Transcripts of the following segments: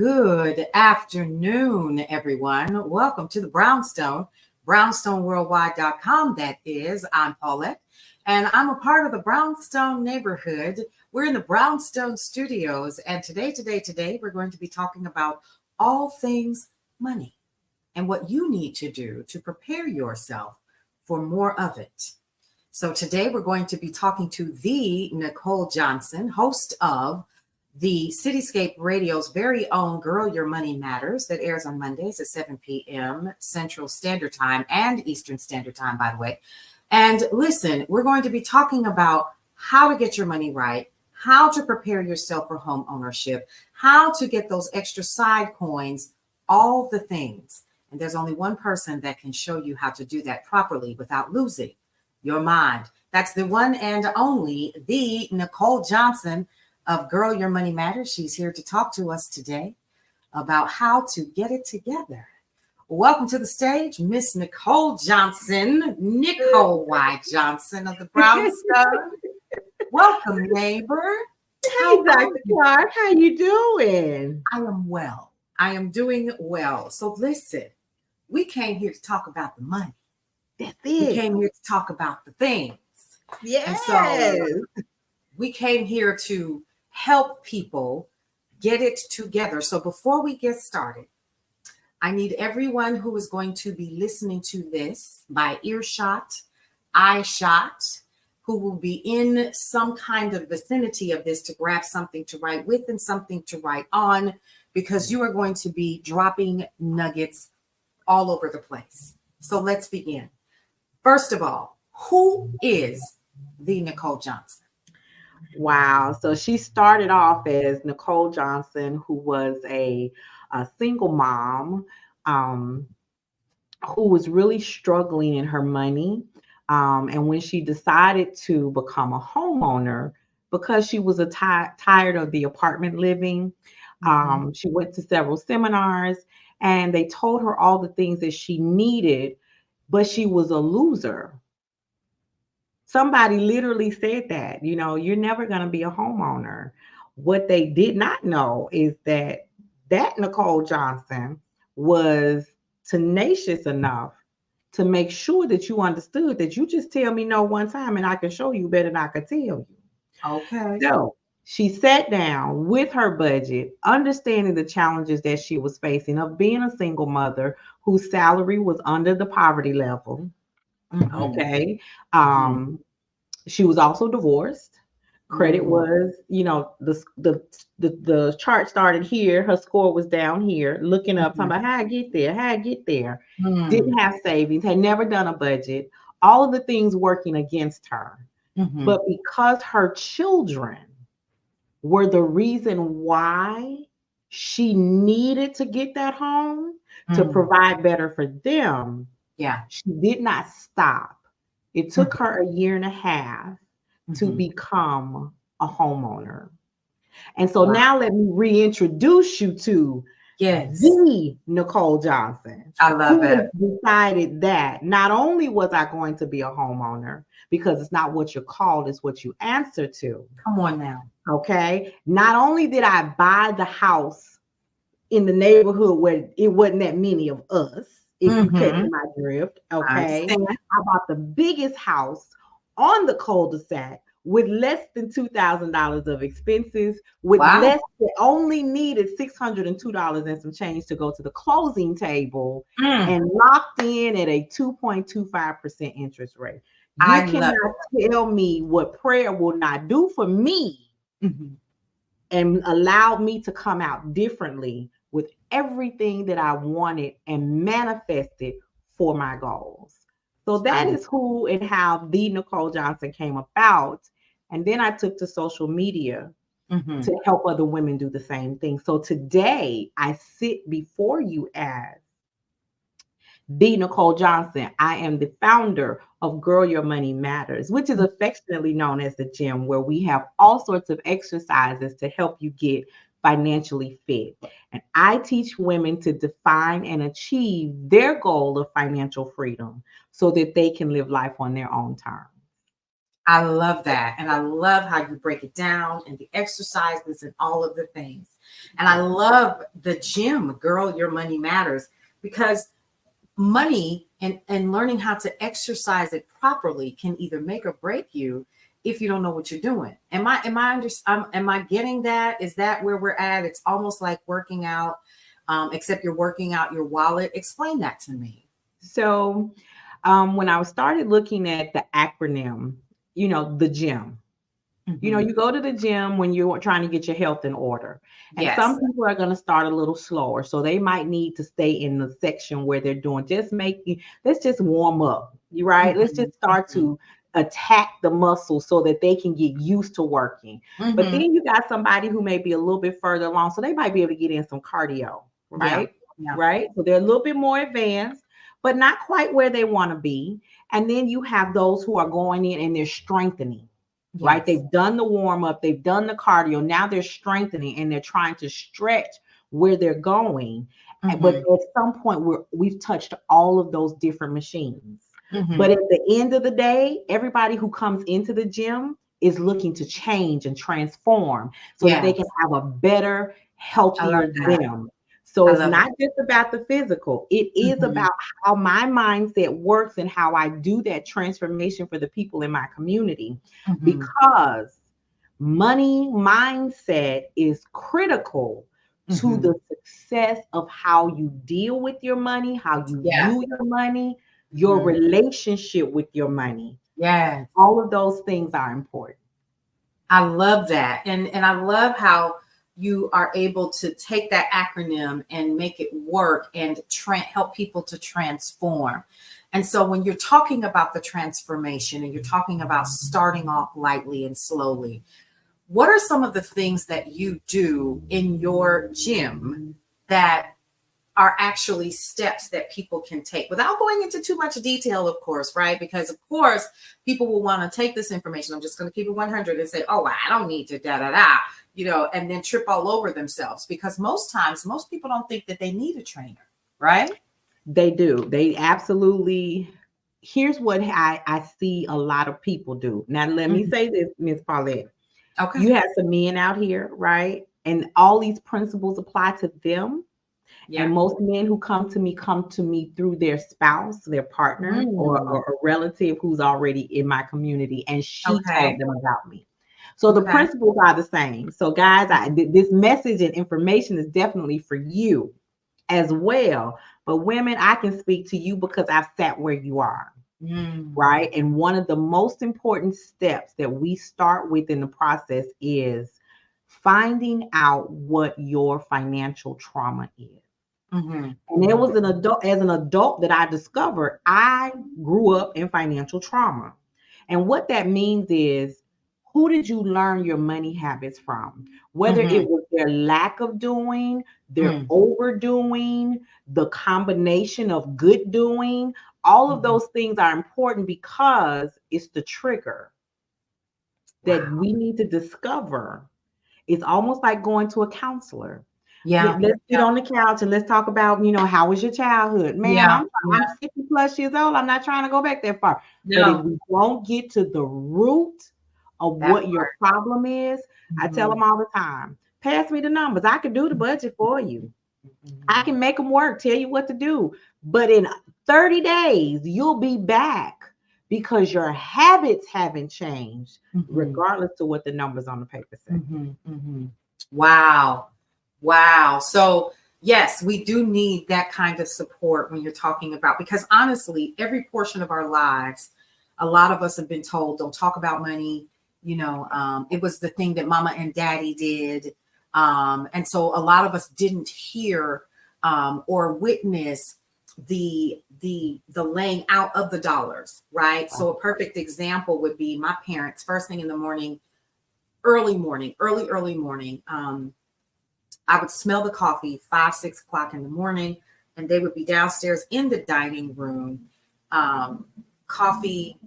Good afternoon, everyone. Welcome to the Brownstone, brownstoneworldwide.com. That is, I'm Paulette, and I'm a part of the Brownstone neighborhood. We're in the Brownstone studios, and today, we're going to be talking about all things money and what you need to do to prepare yourself for more of it. So today we're going to be talking to the Nicole Johnson, host of the Cityscape Radio's very own Girl Your Money Matters that airs on Mondays at 7 p.m. Central Standard Time and Eastern Standard Time, by the way. And listen, we're going to be talking about how to get your money right, how to prepare yourself for home ownership, how to get those extra side coins, all the things. And there's only one person that can show you how to do that properly without losing your mind. That's the one and only, the Nicole Johnson of Girl Your Money Matters. She's here to talk to us today about how to get it together. Welcome to the stage, Miss Nicole Johnson, Nicole Y. Johnson of the Brownstone. Welcome, neighbor. Hey, Dr. Clark, how you doing? I am well. I am doing well. So listen, we came here to talk about the money. That's it. We came here to talk about the things. Yes. And so we came here to help people get it together. So before we get started, I need everyone who is going to be listening to this by earshot, eye shot, who will be in some kind of vicinity of this to grab something to write with and something to write on, because you are going to be dropping nuggets all over the place. So let's begin. First of all, who is the Nicole Johnson? Wow. So she started off as Nicole Johnson, who was a single mom who was really struggling in her money. And when she decided to become a homeowner, because she was tired of the apartment living, she went to several seminars and they told her all the things that she needed, but she was a loser. Somebody literally said that, you're never going to be a homeowner. What they did not know is that Nicole Johnson was tenacious enough to make sure that you understood that you just tell me no one time and I can show you better than I could tell you. Okay. So she sat down with her budget, understanding the challenges that she was facing of being a single mother whose salary was under the poverty level. Okay. She was also divorced. Credit was, the chart started here. Her score was down here, looking up, talking about how I get there. Didn't have savings, had never done a budget, all of the things working against her. But because her children were the reason why she needed to get that home to provide better for them, she did not stop. It took her a year and a half to become a homeowner. And so now let me reintroduce you to the Nicole Johnson. I love it. Decided that not only was I going to be a homeowner, because it's not what you're called, it's what you answer to. Come on now. Okay. Not only did I buy the house in the neighborhood where it wasn't that many of us, if you catch my drift, okay? I bought the biggest house on the cul-de-sac with less than $2,000 of expenses, with less than only needed $602 and some change to go to the closing table, and locked in at a 2.25% interest rate. You cannot tell me what prayer will not do for me and allow me to come out differently with everything that I wanted and manifested for my goals. So that is who and how the Nicole Johnson came about. And then I took to social media to help other women do the same thing. So today I sit before you as the Nicole Johnson. I am the founder of Girl Your Money Matters, which is affectionately known as the gym, where we have all sorts of exercises to help you get financially fit. And I teach women to define and achieve their goal of financial freedom so that they can live life on their own terms. I love that. And I love how you break it down and the exercises and all of the things. And I love the gym, Girl, Your Money Matters, because money and learning how to exercise it properly can either make or break you if you don't know what you're doing. Am I getting that? Is that where we're at? It's almost like working out, except you're working out your wallet. Explain that to me. So when I started looking at the acronym, the GYMM, you go to the gym when you're trying to get your health in order. And Yes. some people are going to start a little slower. So they might need to stay in the section where they're doing, let's just warm up. You right? Let's just start to attack the muscles so that they can get used to working. But then you got somebody who may be a little bit further along. So they might be able to get in some cardio, right? Yeah. Right. So they're a little bit more advanced, but not quite where they want to be. And then you have those who are going in and they're strengthening. Yes. Right. They've done the warm up. They've done the cardio. Now they're strengthening and they're trying to stretch where they're going. But at some point we've touched all of those different machines. But at the end of the day, everybody who comes into the gym is looking to change and transform so that they can have a better, healthier them. So it's not just about the physical. It is about how my mindset works and how I do that transformation for the people in my community. Because money mindset is critical to the success of how you deal with your money, how you view your money, your relationship with your money. Yeah. All of those things are important. I love that. And I love how you are able to take that acronym and make it work and help people to transform. And so when you're talking about the transformation and you're talking about starting off lightly and slowly, what are some of the things that you do in your gym that are actually steps that people can take without going into too much detail, of course, right? Because of course, people will want to take this information. I'm just going to keep it 100 and say, oh, I don't need to and then trip all over themselves, because most people don't think that they need a trainer, right? They do. They absolutely. Here's what I see a lot of people do. Now, let me say this, Ms. Paulette. Okay. You have some men out here, right? And all these principles apply to them. Yeah. And most men who come to me through their spouse, their partner, or a relative who's already in my community, and she told them about me. So the principles are the same. So guys, this message and information is definitely for you as well. But women, I can speak to you because I've sat where you are. Right. And one of the most important steps that we start with in the process is finding out what your financial trauma is. And it was as an adult that I discovered I grew up in financial trauma. And what that means is, who did you learn your money habits from? Whether it was their lack of doing, their overdoing, the combination of good doing, all of those things are important because it's the trigger that we need to discover. It's almost like going to a counselor. Yeah, let's get on the couch and let's talk about, how was your childhood? Man, I'm 60 plus years old. I'm not trying to go back that far. No. But if we won't get to the root of what your problem is, I tell them all the time, pass me the numbers. I can do the budget for you. I can make them work, tell you what to do. But in 30 days, you'll be back because your habits haven't changed, regardless of what the numbers on the paper say. Wow. So yes, we do need that kind of support when you're talking about, because honestly, every portion of our lives, a lot of us have been told, don't talk about money. It was the thing that mama and daddy did. And so a lot of us didn't hear or witness the laying out of the dollars, right? So a perfect example would be my parents, first thing in the morning, early morning. I would smell the coffee 5, 6 o'clock in the morning, and they would be downstairs in the dining room, coffee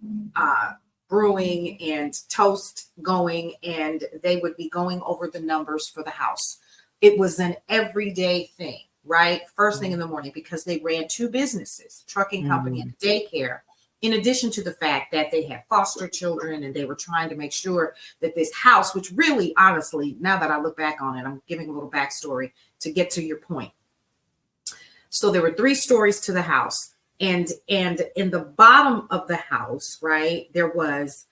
brewing and toast going, and they would be going over the numbers for the house. It was an everyday thing, right? First thing in the morning, because they ran 2 businesses, trucking company and daycare. in addition to the fact that they had foster children and they were trying to make sure that this house, which really, honestly, now that I look back on it, I'm giving a little backstory to get to your point. So there were 3 stories to the house. And in the bottom of the house, right, there was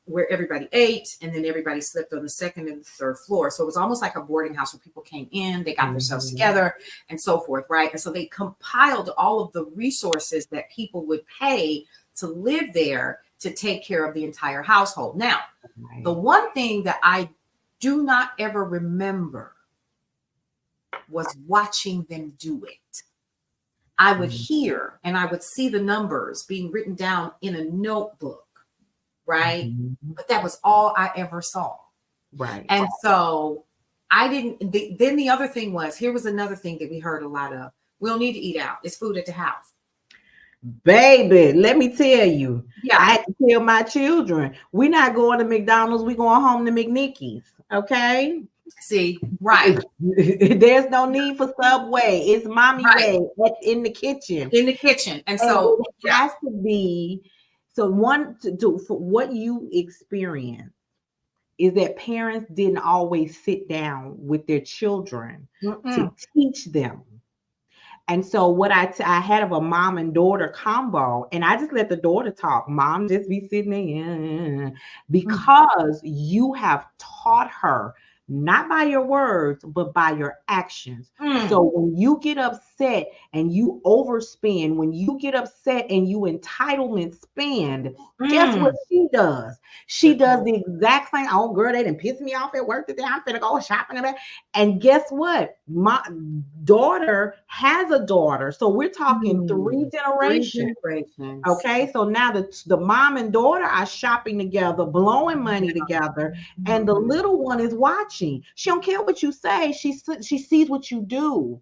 where everybody ate, and then everybody slept on the 2nd and the 3rd floor. So it was almost like a boarding house where people came in, they got themselves together and so forth, right? And so they compiled all of the resources that people would pay to live there to take care of the entire household. Now, the one thing that I do not ever remember was watching them do it. I would hear and I would see the numbers being written down in a notebook, right? But that was all I ever saw. Right. And so I didn't, then the other thing was, here was another thing that we heard a lot of. We don't need to eat out. It's food at the house. Baby, let me tell you, Yeah. I had to tell my children, we're not going to McDonald's, we're going home to McNicky's, okay? See, right. There's no need for Subway. It's mommy way in the kitchen. In the kitchen. And so it has to be, so for what you experience is that parents didn't always sit down with their children to teach them. And so what I had of a mom and daughter combo, and I just let the daughter talk. Mom just be sitting there because you have taught her not by your words, but by your actions. So when you get upset and you overspend, when you get upset and you entitlement spend, guess what she does? She does the exact same. Oh, girl, they didn't piss me off at work today. I'm finna go shopping. And guess what? My daughter has a daughter. So we're talking 3 generations. Okay, so now the mom and daughter are shopping together, blowing money together, and the little one is watching. She don't care what you say. She sees what you do.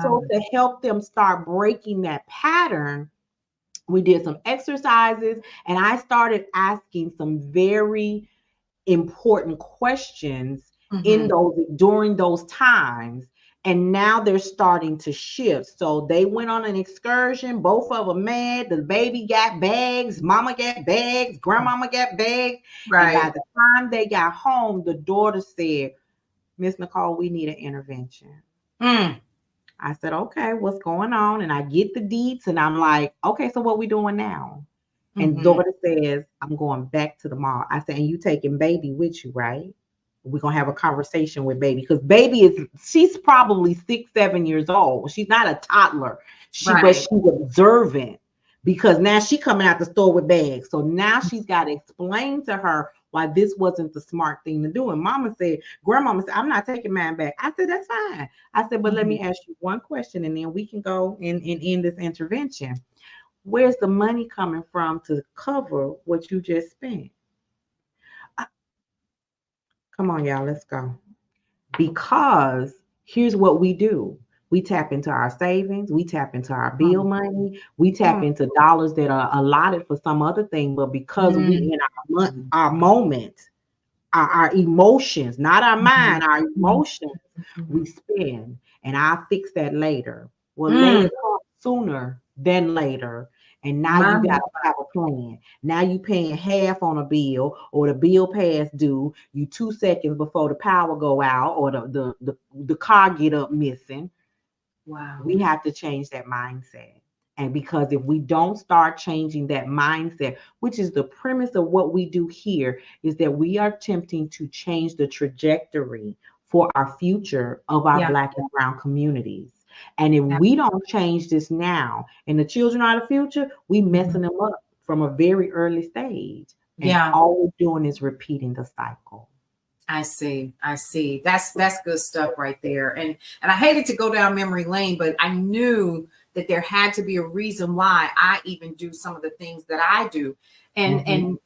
So to help them start breaking that pattern, we did some exercises, and I started asking some very important questions during those times. And now they're starting to shift. So they went on an excursion. Both of them mad. The baby got bags. Mama got bags. Grandmama got bags. Right. And by the time they got home, the daughter said, Miss Nicole, we need an intervention. I said, okay, what's going on? And I get the deets and I'm like, okay, so what we doing now? And daughter says, I'm going back to the mall. I said, and you taking baby with you, right? We're going to have a conversation with baby, because baby she's probably 6, 7 years old. She's not a toddler. But she's observant, because now she coming out the store with bags. So now she's got to explain to her why this wasn't the smart thing to do. And grandmama said, I'm not taking mine back. I said, that's fine. I said, but let me ask you one question, and then we can go and end this intervention. Where's the money coming from to cover what you just spent? Come on, y'all, let's go. Because here's what we do. We tap into our savings. We tap into our bill money. We tap into dollars that are allotted for some other thing. But because we in our moment, our emotions, not our mind, our emotions, we spend. And I'll fix that later. Well, later comes sooner than later. And now you got to have a plan. Now you paying half on a bill, or the bill past due. You 2 seconds before the power go out, or the car get up missing. Wow. We have to change that mindset. And because if we don't start changing that mindset, which is the premise of what we do here, is that we are attempting to change the trajectory for our future of our Black and Brown communities. And if we don't change this now, and the children are the future, we messing them up from a very early stage. And all we're doing is repeating the cycle. I see. That's good stuff right there. And I hated to go down memory lane, but I knew that there had to be a reason why I even do some of the things that I do. And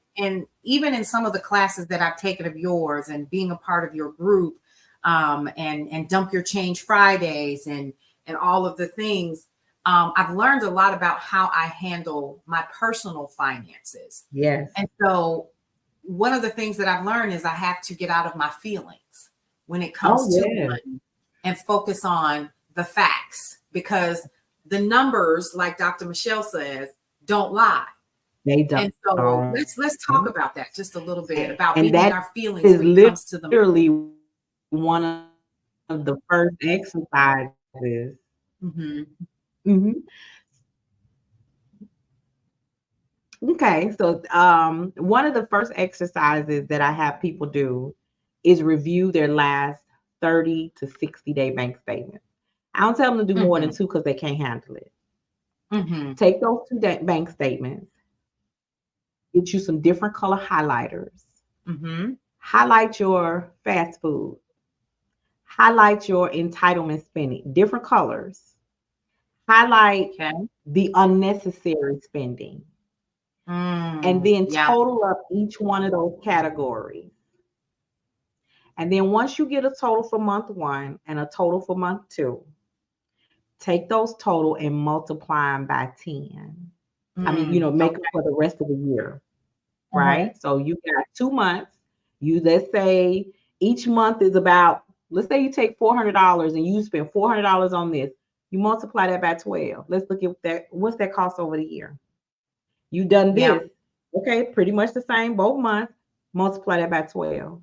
even in some of the classes that I've taken of yours, and being a part of your group, and Dump Your Change Fridays, and all of the things, I've learned a lot about how I handle my personal finances. Yes. And so one of the things that I've learned is I have to get out of my feelings when it comes to money, and focus on the facts, because the numbers, like Dr. Michelle says, don't lie. They don't. And so let's talk about that just a little bit, about And being in that our feelings is when it comes to the literally one of the first exercises. Mm-hmm. Mm-hmm. Okay, so one of the first exercises that I have people do is review their last 30 to 60-day bank statements. I don't tell them to do more than two because they can't handle it. Mm-hmm. Take those bank statements, get you some different color highlighters, Mm-hmm. highlight your fast food, highlight your entitlement spending, different colors, highlight the unnecessary spending. And then total up each one of those categories. And then once you get a total for month 1 and a total for month 2, take those total and multiply them by 10. I mean, make them for the rest of the year, right? So you got 2 months. Let's say each month is about, let's say you take $400 and you spend $400 on this. You multiply that by 12. Let's look at that. What's that cost over the year? You done this. Okay, pretty much the same both months. Multiply that by 12.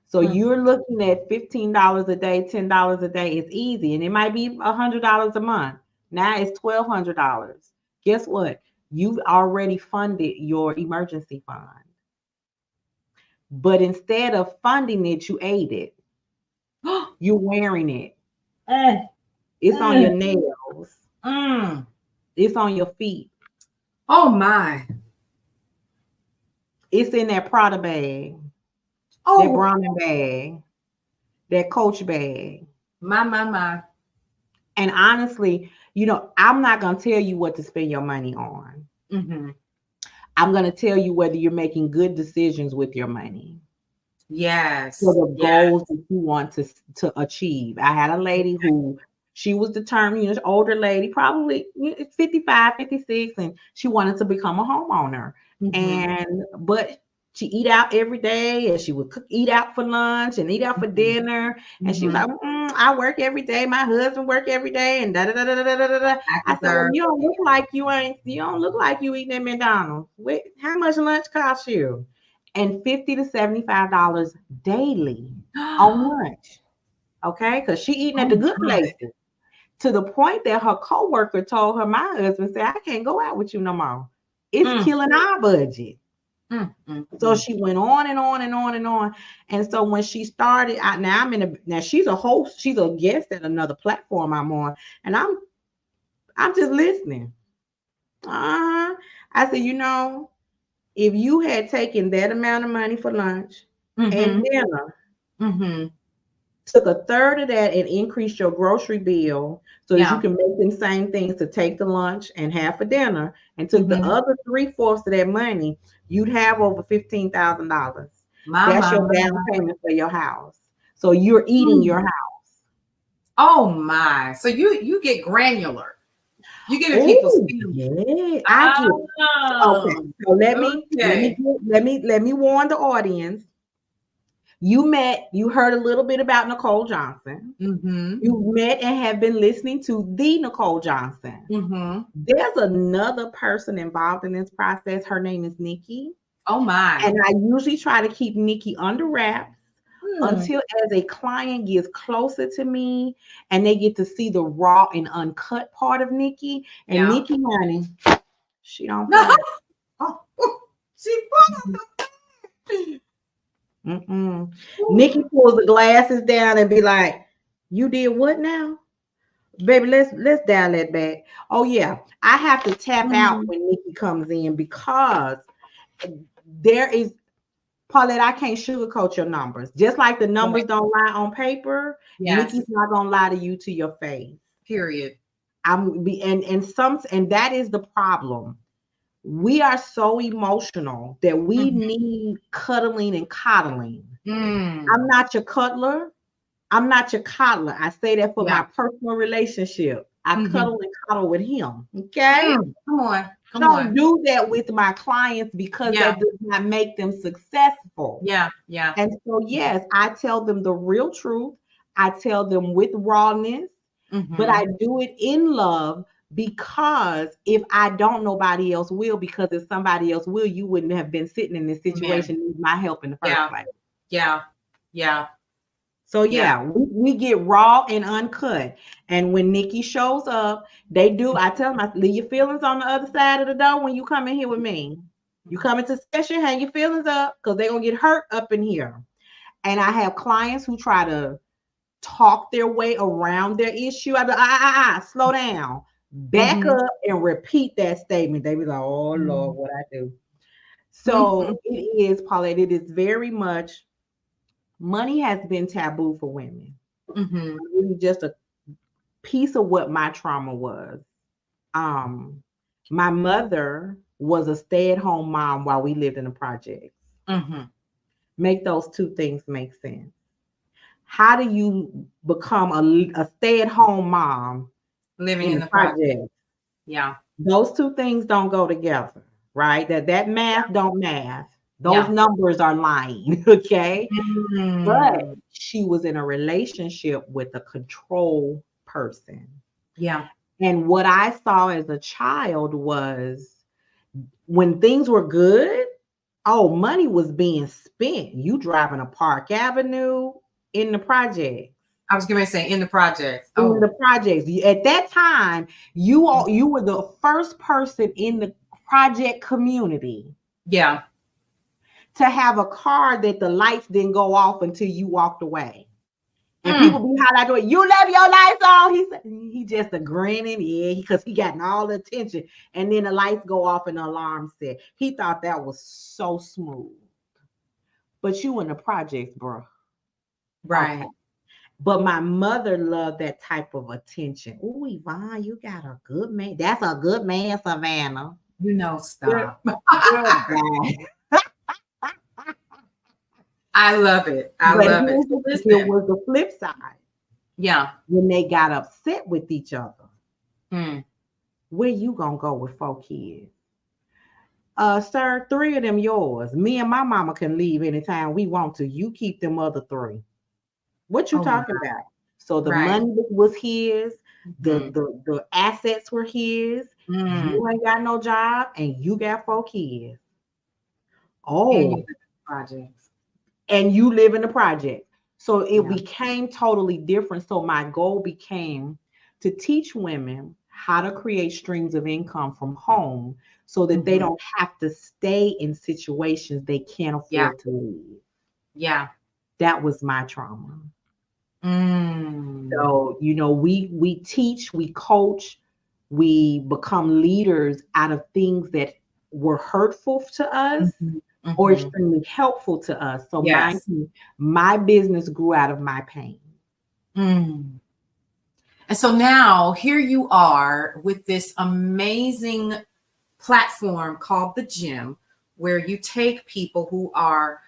So you're looking at $15 a day, $10 a day. It's easy. And it might be $100 a month. Now it's $1,200. Guess what? You've already funded your emergency fund. But instead of funding it, you ate it. You're wearing it. It's on your nails. It's on your feet. Oh my. It's in that Prada bag. That Browning bag. That Coach bag. My. And honestly, I'm not going to tell you what to spend your money on. Mm-hmm. I'm going to tell you whether you're making good decisions with your money. Yes. For the goals that you want to achieve. I had a lady who, she was determined, older lady, probably 55, 56, and she wanted to become a homeowner. But she eat out every day, and she would eat out for lunch and eat out for dinner. And she was like, I work every day. My husband work every day, and da da da da da da da. I said, well, you don't look like you eating at McDonald's. How much lunch costs you? And $50 to $75 daily on lunch. Okay, because she eating at the good places. To the point that her coworker told her, my husband said, I can't go out with you no more. It's killing our budget. So she went on and on and on and on. And so when she started, now she's a host, she's a guest at another platform I'm on, and I'm just listening. I said, if you had taken that amount of money for lunch and dinner, took a third of that and increased your grocery bill so that you can make them same things to take the lunch and half for dinner, and took the other 3/4 of that money, you'd have over $15,000. That's your down payment for your house. So you're eating your house. Oh my! So you get granular. You get in people's feelings. Yeah, I get. Okay, so let me warn the audience. You heard a little bit about Nicole Johnson. You met and have been listening to the Nicole Johnson. There's another person involved in this process. Her name is Nikki. Oh my! And I usually try to keep Nikki under wraps until as a client gets closer to me and they get to see the raw and uncut part of Nikki. And Nikki, honey, she don't play. She Nikki pulls the glasses down and be like, "You did what now, baby? Let's dial that back." Oh yeah, I have to tap out when Nikki comes in, because there is, Paulette, I can't sugarcoat your numbers. Just like the numbers don't lie on paper, Nikki's not gonna lie to you to your face. Period. And that is the problem. We are so emotional that we need cuddling and coddling. I'm not your cuddler. I'm not your coddler. I say that for my personal relationship. I cuddle and coddle with him. Okay? Come on. Don't do that with my clients, because that does not make them successful. Yeah. And so, yes, I tell them the real truth. I tell them with rawness, but I do it in love, because if I don't, nobody else will, because if somebody else will, you wouldn't have been sitting in this situation, need my help in the first place. Yeah. Yeah. So yeah, we get raw and uncut. And when Nikki shows up, they do. I tell them, I leave your feelings on the other side of the door when you come in here with me. You come into session, hang your feelings up, because they're gonna get hurt up in here. And I have clients who try to talk their way around their issue. I be, slow down, back up, and repeat that statement. They be like, oh Lord, what I do. So it is, Paulette. It is very much. Money has been taboo for women. Really just a piece of what my trauma was. My mother was a stay-at-home mom while we lived in the projects. Make those two things make sense. How do you become a stay-at-home mom living in the project? Yeah. Those two things don't go together, right? That math don't math. Those numbers are lying, okay? But she was in a relationship with a control person. Yeah. And what I saw as a child was when things were good, money was being spent. You driving a Park Avenue in the project. I was going to say in the projects. In the projects. At that time, you were the first person in the project community. Yeah. To have a car that the lights didn't go off until you walked away. And people be hollering, you left your lights on. He just a grinning, because he got all the attention. And then the lights go off and the alarm set. He thought that was so smooth. But you in the projects, bro. Right. Okay. But my mother loved that type of attention. Ooh, Yvonne, you got a good man. That's a good man, Savannah. Stop. I love it. I love it. It was the flip side. Yeah. When they got upset with each other. Where you gonna go with 4 kids? Sir, 3 of them yours. Me and my mama can leave anytime we want to. You keep them other 3. What you talking about? So the money was his, the assets were his. You ain't got no job and you got 4 kids. And you live in the project. So it became totally different. So my goal became to teach women how to create streams of income from home so that they don't have to stay in situations they can't afford to leave. Yeah. That was my trauma. So, we teach, we coach, we become leaders out of things that were hurtful to us. Or extremely helpful to us. So my business grew out of my pain. And so now here you are with this amazing platform called the GYMM, where you take people who are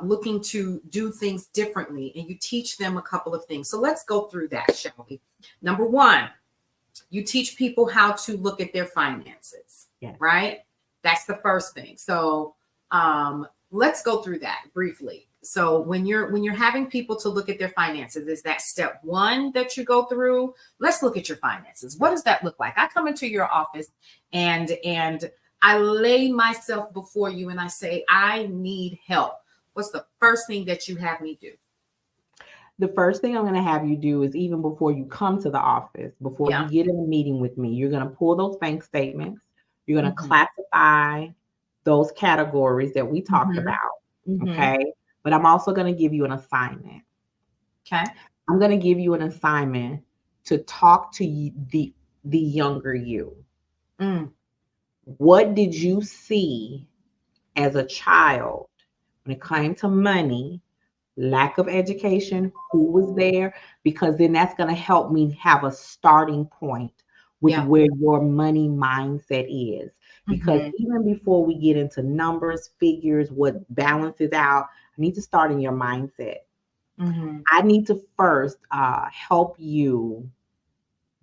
looking to do things differently and you teach them a couple of things. So let's go through that, shall we? Number 1, you teach people how to look at their finances, right? That's the first thing. So let's go through that briefly. So when you're having people to look at their finances, is that step 1 that you go through? Let's look at your finances. What does that look like? I come into your office and I lay myself before you and I say, I need help. What's the first thing that you have me do? The first thing I'm going to have you do is, even before you come to the office, before you get in a meeting with me, you're going to pull those bank statements. You're going to classify those categories that we talked about. Okay. But I'm also going to give you an assignment. Okay. I'm going to give you an assignment to talk to the younger you. What did you see as a child when it came to money, lack of education, who was there? Because then that's going to help me have a starting point with where your money mindset is. Because even before we get into numbers, figures, what balances out, I need to start in your mindset. I need to first help you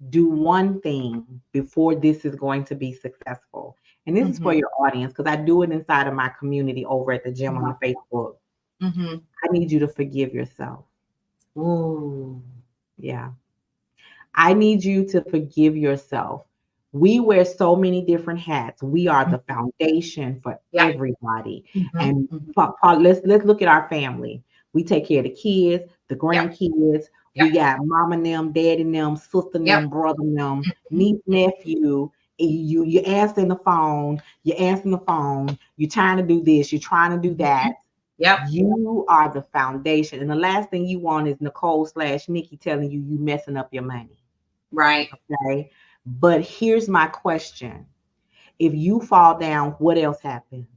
do one thing before this is going to be successful. And this is for your audience, because I do it inside of my community over at the gym on the Facebook. I need you to forgive yourself. Ooh. Yeah. I need you to forgive yourself. We wear so many different hats. We are the foundation for everybody. And let's look at our family. We take care of the kids, the grandkids. We got mom and them, dad and them, sister and them, brother and them, niece, nephew. You answering the phone. You're answering the phone. You're trying to do this. You're trying to do that. You are the foundation. And the last thing you want is Nicole/Nikki telling you messing up your money. Right. Okay. But here's my question. If you fall down, what else happens?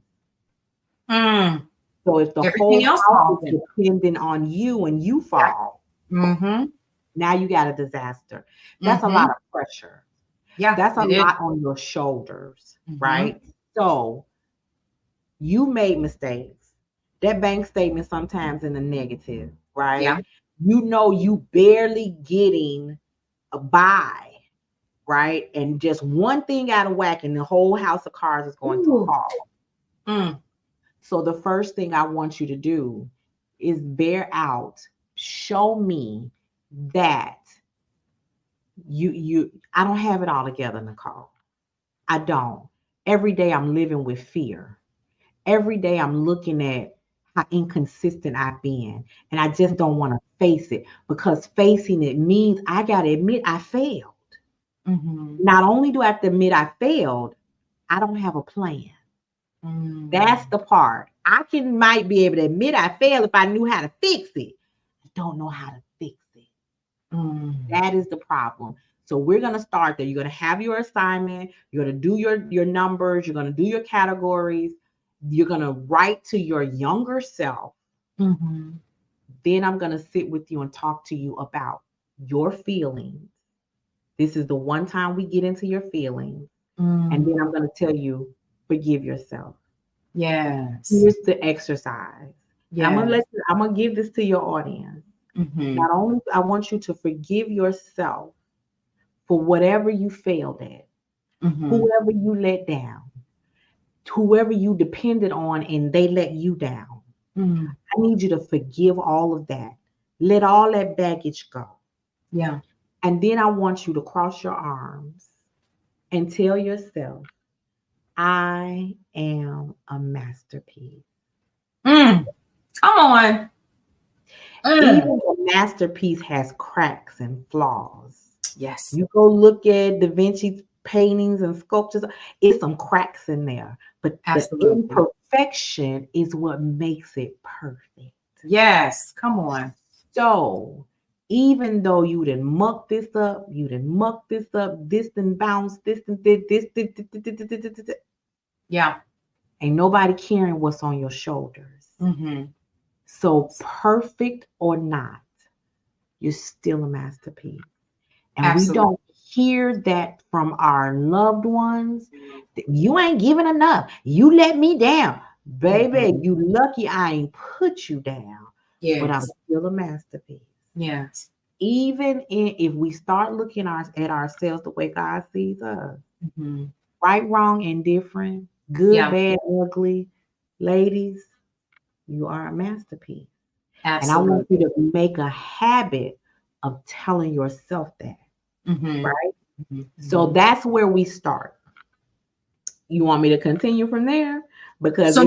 So if the whole house is dependent on you and you fall, now you got a disaster. That's a lot of pressure. That's a lot on your shoulders, right? So you made mistakes. That bank statement sometimes in the negative, right? You know you barely getting a buy, right? And just one thing out of whack and the whole house of cards is going to fall. So the first thing I want you to do is bear out, show me that I don't have it all together, Nicole. I don't. Every day I'm living with fear. Every day I'm looking at how inconsistent I've been. And I just don't want to face it, because facing it means I got to admit I failed. Not only do I have to admit I failed, I don't have a plan. That's the part. Might be able to admit I failed if I knew how to fix it. I don't know how to fix it. That is the problem. So we're going to start there. You're going to have your assignment. You're going to do your numbers. You're going to do your categories. You're going to write to your younger self. Then I'm going to sit with you and talk to you about your feelings. This is the one time we get into your feelings. And then I'm going to tell you, forgive yourself. Yes. Here's the exercise. I'm going to give this to your audience. Not only I want you to forgive yourself for whatever you failed at, whoever you let down, whoever you depended on and they let you down. I need you to forgive all of that. Let all that baggage go. And then I want you to cross your arms and tell yourself, I am a masterpiece. Come on. Even a masterpiece has cracks and flaws. Yes. You go look at Da Vinci's paintings and sculptures, it's some cracks in there. But the imperfection is what makes it perfect. Yes. Come on. So even though you done muck this up, this done bounce, this. Ain't nobody caring what's on your shoulders. So perfect or not, you're still a masterpiece. And we don't hear that from our loved ones. You ain't giving enough. You let me down. Baby, you lucky I ain't put you down. But I'm still a masterpiece. Yes. Even if we start looking at ourselves the way God sees us, right, wrong, indifferent, good, bad, ugly, ladies, you are a masterpiece. And I want you to make a habit of telling yourself that. Right? So that's where we start. You want me to continue from there? Because so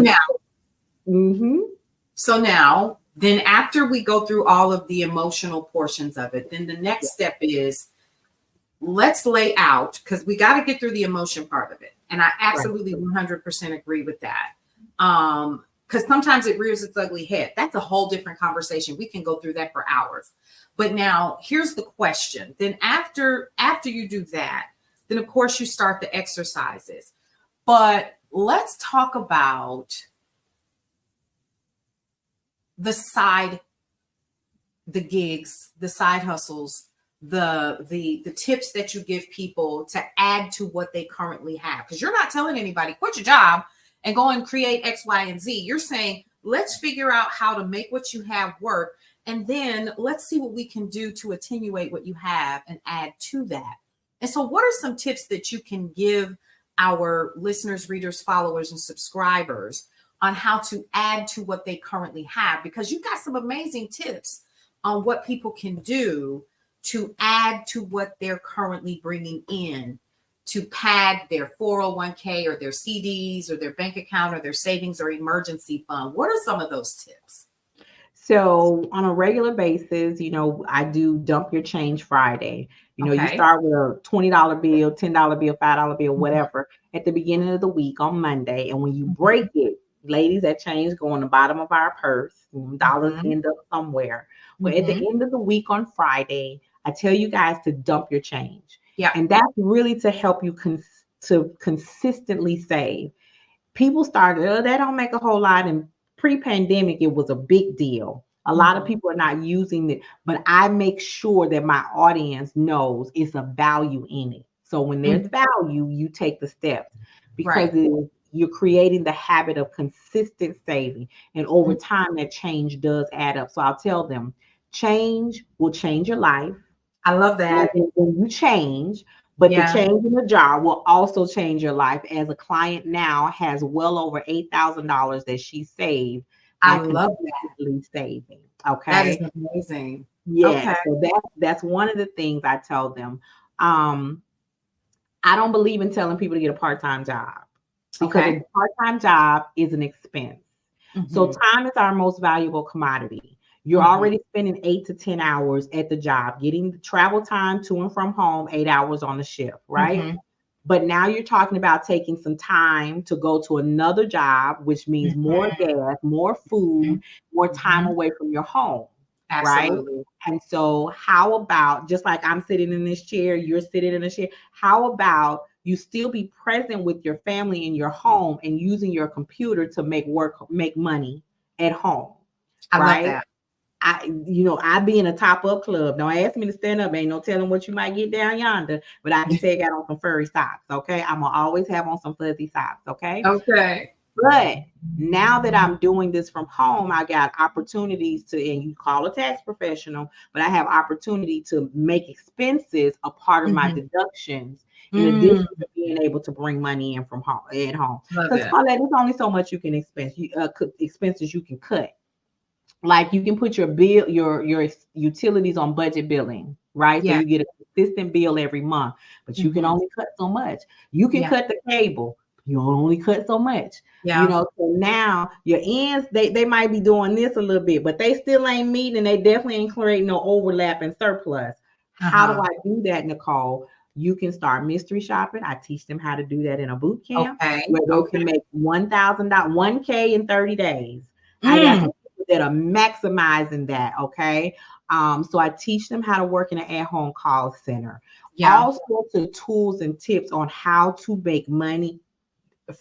now, then after we go through all of the emotional portions of it, then the next step is let's lay out, because we got to get through the emotion part of it. And I absolutely 100% agree with that. Because sometimes it rears its ugly head. That's a whole different conversation. We can go through that for hours. But now here's the question. Then after you do that, then of course you start the exercises. But let's talk about the gigs, the side hustles, the tips that you give people to add to what they currently have. Because you're not telling anybody, quit your job and go and create X, Y, and Z. You're saying, let's figure out how to make what you have work. And then let's see what we can do to attenuate what you have and add to that. And so what are some tips that you can give our listeners, readers, followers, and subscribers on how to add to what they currently have? Because you've got some amazing tips on what people can do to add to what they're currently bringing in to pad their 401k or their CDs or their bank account or their savings or emergency fund? What are some of those tips? So on a regular basis, I do dump your change Friday. You Okay. start with a $20 bill, $10 bill, $5 bill, Mhm. whatever, at the beginning of the week on Monday. And when you break it, ladies, that change go on the bottom of our purse. Dollars Mhm. end up somewhere. But at the Mhm. end of the week on Friday, I tell you guys to dump your change. Yeah. And that's really to help you to consistently save. People started, oh, that don't make a whole lot. And pre-pandemic, it was a big deal. A lot of Mhm. people are not using it, but I make sure that my audience knows it's a value in it. So when there's value, you take the steps because Right. you're creating the habit of consistent saving. And over time, that change does add up. So I'll tell them, change will change your life. I love Like that. when you change, but the Yeah. change in the jar will also change your life. As a client now has well over $8,000 that she saved by I love that. consistently saving. That is Okay. amazing. Yeah. Okay. So that's one of the things I tell them. I don't believe in telling people to get a part-time job because a Okay. part-time job is an expense. So Mhm. time is our most valuable commodity. You're Mhm. already spending 8 to 10 hours at the job, getting the travel time to and from home, 8 hours on the shift, right? Mhm. But now you're talking about taking some time to go to another job, which means more Mhm. gas, more food, more time Mhm. away from your home, right? Absolutely. And so, how about just like I'm sitting in this chair, you're sitting in a chair, how about you still be present with your family in your home and using your computer to make money at home, I love right? that. I be in a top up club. Don't ask me to stand up. Ain't no telling what you might get down yonder. But I can tell you got on some furry socks. Okay. I'm gonna always have on some fuzzy socks. Okay. Okay. But now that I'm doing this from home, I got opportunities to, and you call a tax professional, but I have opportunity to make expenses a part of my Mhm. deductions in Mm. addition to being able to bring money in from home at home. Love Because it. Paulette, there's only so much you can expenses you can cut. Like you can put your utilities on budget billing, right? So Yeah. you get a consistent bill every month, but you can Mhm. only cut so much. You can Yeah. cut the cable, you only cut so much. Yeah. So now your ends, they might be doing this a little bit, but they still ain't meeting and they definitely ain't creating no overlap and surplus. How do Uh-huh. I do that, Nicole? You can start mystery shopping. I teach them how to do that in a boot camp Okay. where they Okay. can make $1,000, 1K in 30 days. I got Mm. some people that are maximizing that. Okay. So I teach them how to work in an at-home call center. Yeah. All sorts of tools and tips on how to make money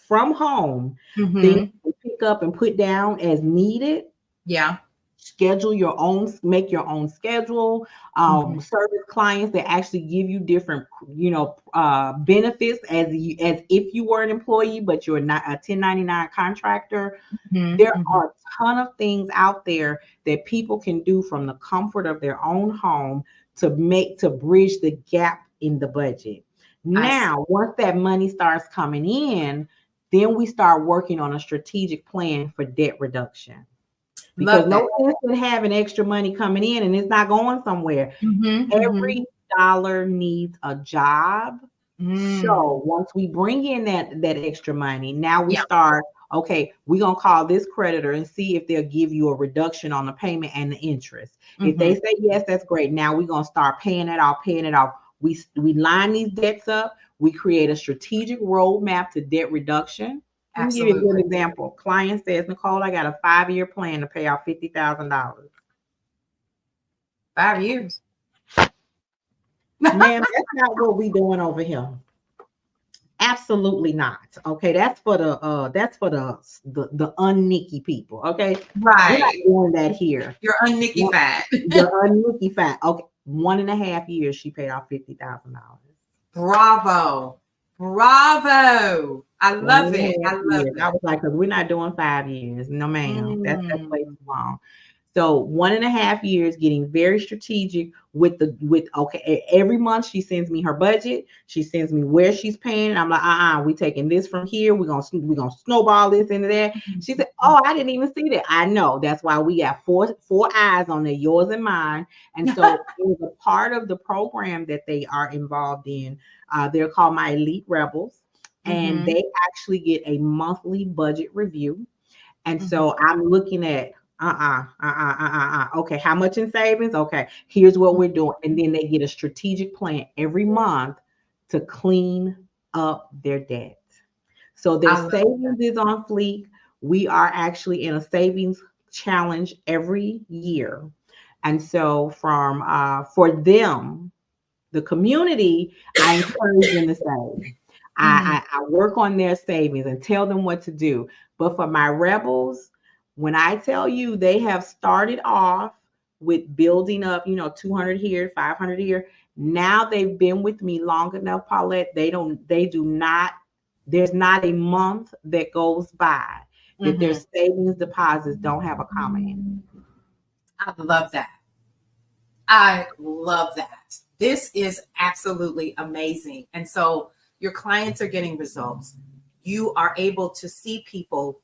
from home, things Mhm. to pick up and put down as needed. Yeah. Schedule your own, make your own schedule. Mhm. Service clients that actually give you different, benefits as if you were an employee, but you're not a 1099 contractor. Mhm. There Mhm. are a ton of things out there that people can do from the comfort of their own home to bridge the gap in the budget. I see. Now, once that money starts coming in, then we start working on a strategic plan for debt reduction. Because Love that. no sense in having extra money coming in and it's not going somewhere. Mhm. Mhm. Every dollar needs a job. Mm. So once we bring in that extra money, now we Yeah. start, okay, we're gonna call this creditor and see if they'll give you a reduction on the payment and the interest. If they Mhm. say yes, that's great. Now we're gonna start paying it off, paying it off. We line these debts up, we create a strategic roadmap to debt reduction. Let me give you a good Absolutely. example. Client says, Nicole, I got a 5-year plan to pay off $50,000. 5 years. Ma'am, that's not what we doing over here. Absolutely not. Okay, that's for the unnicky people. Okay, we're not Right. doing that here. You're unnicky No, fat. the unnicky fat. Okay, 1.5 years she paid off $50,000. Bravo. Bravo. I One love and a it. half I love years. I it. was like, because we're not doing 5 years. No, ma'am. That's way Mm. too long. So 1.5 years getting very strategic with okay, every month she sends me her budget, she sends me where she's paying. I'm like, we taking this from here, we're gonna snowball this into there. She said, oh, I didn't even see that. I know, that's why we got four eyes on there, yours and mine. And so it was a part of the program that they are involved in. They're called My Elite Rebels, and they actually get a monthly budget review. And so I'm looking at okay, how much in savings? Okay, here's what we're doing. And then they get a strategic plan every month to clean up their debt. So their savings is on fleek. We are actually in a savings challenge every year. And so for them, the community, I encourage them to save. I work on their savings and tell them what to do. But for my rebels, when I tell you they have started off with building up, 200 here, 500 here. Now they've been with me long enough, Paulette. There's not a month that goes by that their savings deposits don't have a comma in it. I love that. I love that. This is absolutely amazing. And so your clients are getting results. You are able to see people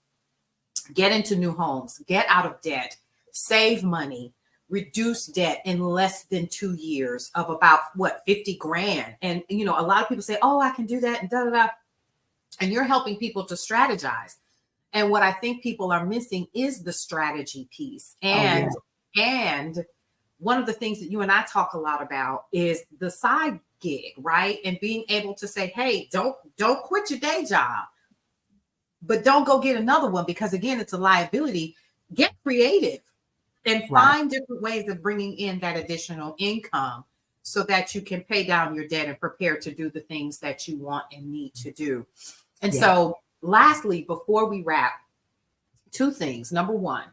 get into new homes, get out of debt, save money, reduce debt in less than 2 years of about 50 grand. And, a lot of people say, oh, I can do that and da, da, da. And you're helping people to strategize. And what I think people are missing is the strategy piece. And one of the things that you and I talk a lot about is the side gig, right? And being able to say, hey, don't quit your day job, but don't go get another one, because again, it's a liability. Get creative and find different ways of bringing in that additional income so that you can pay down your debt and prepare to do the things that you want and need to do. And so lastly, before we wrap, 2 things. Number 1,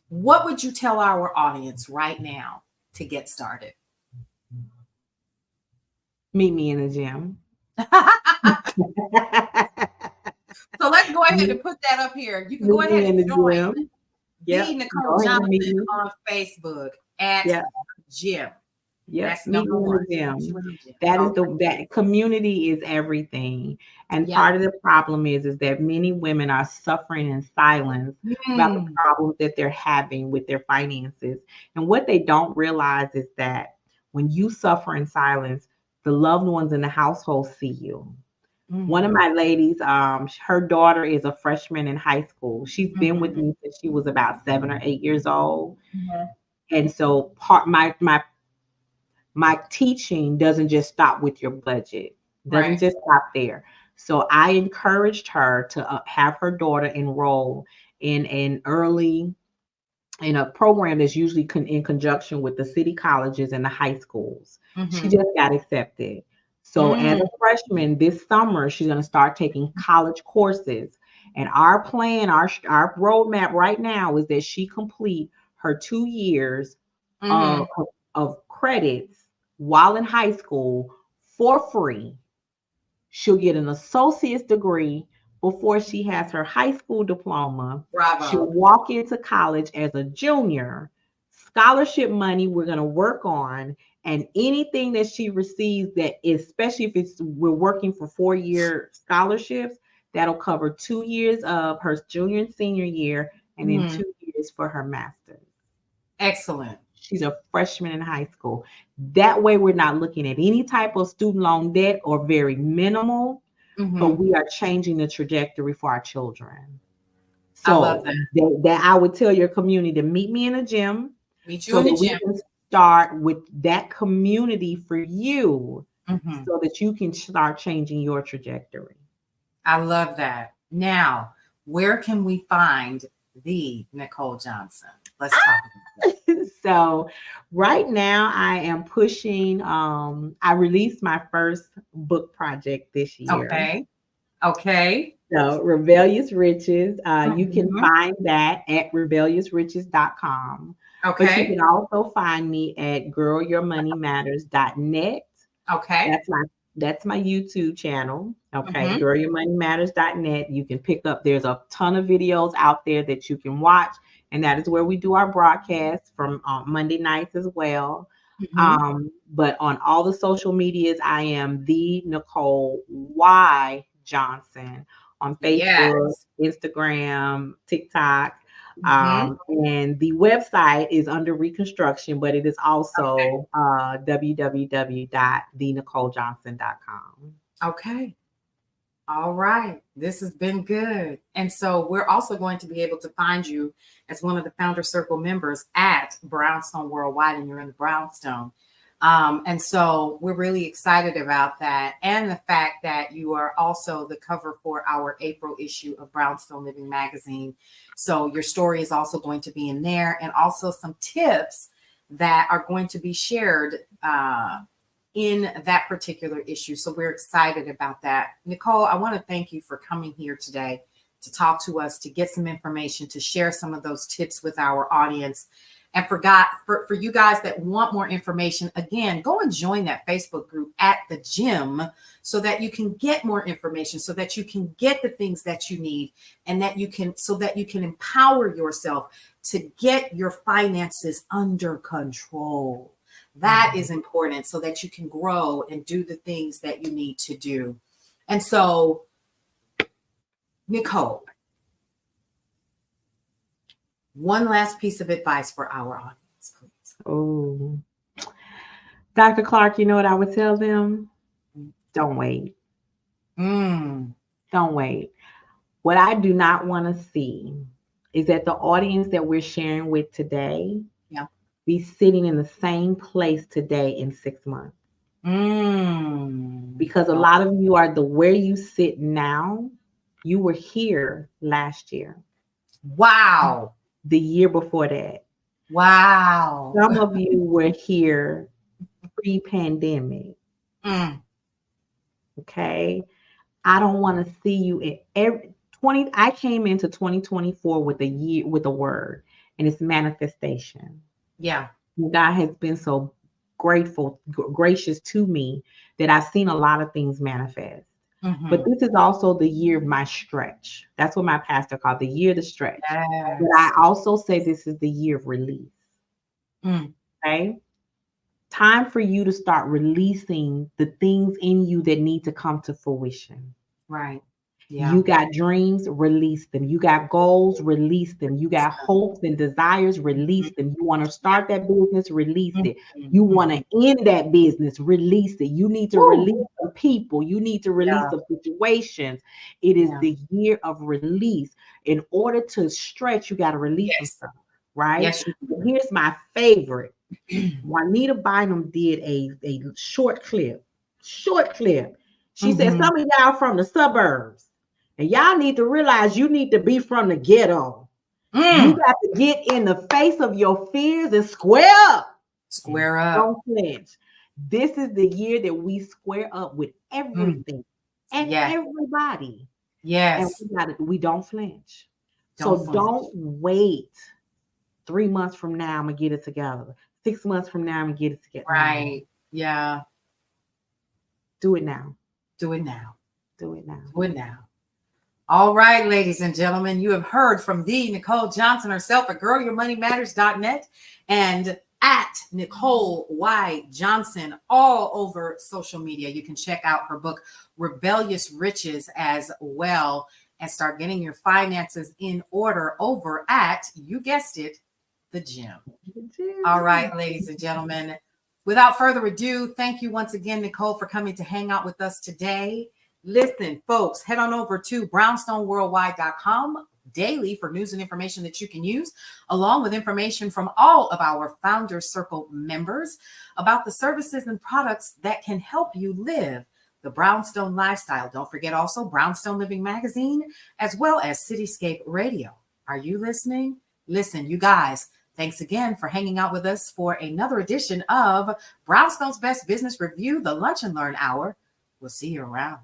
what would you tell our audience right now to get started? Meet me in the gym. So let's go ahead and put that up here. You can go ahead and join the Nicole Johnson on Facebook at gym. Yes, meet me in the gym. That community is everything. And part of the problem is that many women are suffering in silence about the problems that they're having with their finances. And what they don't realize is that when you suffer in silence, the loved ones in the household see you. One of my ladies, her daughter is a freshman in high school. She's been with me since she was about 7 or 8 years old. And so my teaching doesn't just stop with your budget. Doesn't just stop there. So I encouraged her to have her daughter enroll in a program that's usually in conjunction with the city colleges and the high schools. She just got accepted. So as a freshman this summer, she's going to start taking college courses. And our plan, our roadmap right now is that she complete her 2 years of credits while in high school for free. She'll get an associate's degree before she has her high school diploma. Bravo. She'll walk into college as a junior. Scholarship money we're going to work on, and anything that she receives, that especially if we're working for 4-year scholarships, that'll cover 2 years of her junior and senior year, and then 2 years for her master's. Excellent. She's a freshman in high school. That way we're not looking at any type of student loan debt or very minimal, but we are changing the trajectory for our children. So I love that I would tell your community to meet me in the gym. Meet you in the gym. We can start with that community for you so that you can start changing your trajectory. I love that. Now, where can we find the Nicole Johnson? Let's talk about it. So right now I am pushing, I released my first book project this year. Okay. So Rebellious Riches, you can find that at rebelliousriches.com. Okay. But you can also find me at girlyourmoneymatters.net. Okay. That's my That's my YouTube channel. Okay. GirlYourMoneyMatters.net. You can pick up, there's a ton of videos out there that you can watch. And that is where we do our broadcasts from Monday nights as well. But on all the social medias, I am the Nicole Y. Johnson on Facebook, Instagram, TikTok. And the website is under reconstruction, but it is also www.thenicolejohnson.com. Okay. All right. This has been good. And so we're also going to be able to find you as one of the Founder Circle members at Brownstone Worldwide, and you're in the Brownstone. And so we're really excited about that. And the fact that you are also the cover for our April issue of Brownstone Living Magazine. So your story is also going to be in there, and also some tips that are going to be shared in that particular issue. So we're excited about that. Nicole, I want to thank you for coming here today to talk to us, to get some information, to share some of those tips with our audience. And for you guys that want more information, again, go and join that Facebook group at the GYMM so that you can get more information, so that you can get the things that you need, and that you can empower yourself to get your finances under control. That is important, so that you can grow and do the things that you need to do. And so, Nicole, one last piece of advice for our audience, please. Oh, Dr. Clark, you know what I would tell them? Don't wait. Don't wait. What I do not want to see is that the audience that we're sharing with today be sitting in the same place today in 6 months. Because a lot of you are where you sit now, you were here last year. Wow. The year before that. Wow. Some of you were here pre-pandemic. Okay. I don't want to see you in I came into 2024 with a word, and it's manifestation. Yeah. God has been so gracious to me that I've seen a lot of things manifest. But this is also the year of my stretch. That's what my pastor called the year of the stretch. Yes. But I also say this is the year of release. Okay. Time for you to start releasing the things in you that need to come to fruition. Right. Yeah. You got dreams, release them. You got goals, release them. You got hopes and desires, release them. You want to start that business, release it. You want to end that business, release it. You need to release some people. You need to release some situations. It is the year of release. In order to stretch, you got to release some stuff, right? Yes. Here's my favorite. Juanita Bynum did a short clip. She said, some of y'all from the suburbs, and y'all need to realize you need to be from the ghetto. You got to get in the face of your fears and square up. Square up. Don't flinch. This is the year that we square up with everything and everybody. Yes. And we don't flinch. Don't wait 3 months from now, I'm going to get it together. 6 months from now, I'm going to get it together. Right. Yeah. Do it now. Do it now. Do it now. Do it now. All right, ladies and gentlemen, you have heard from the Nicole Johnson herself at GirlYourMoneyMatters.net and at Nicole Y. Johnson all over social media. You can check out her book, Rebellious Riches, as well, and start getting your finances in order over at, you guessed it, the GYMM. All right, ladies and gentlemen, without further ado, thank you once again, Nicole, for coming to hang out with us today. Listen, folks, head on over to brownstoneworldwide.com daily for news and information that you can use, along with information from all of our Founder Circle members about the services and products that can help you live the Brownstone lifestyle. Don't forget also Brownstone Living Magazine, as well as Cityscape Radio. Are you listening? Listen, you guys, thanks again for hanging out with us for another edition of Brownstone's Best Business Review, the Lunch and Learn Hour. We'll see you around.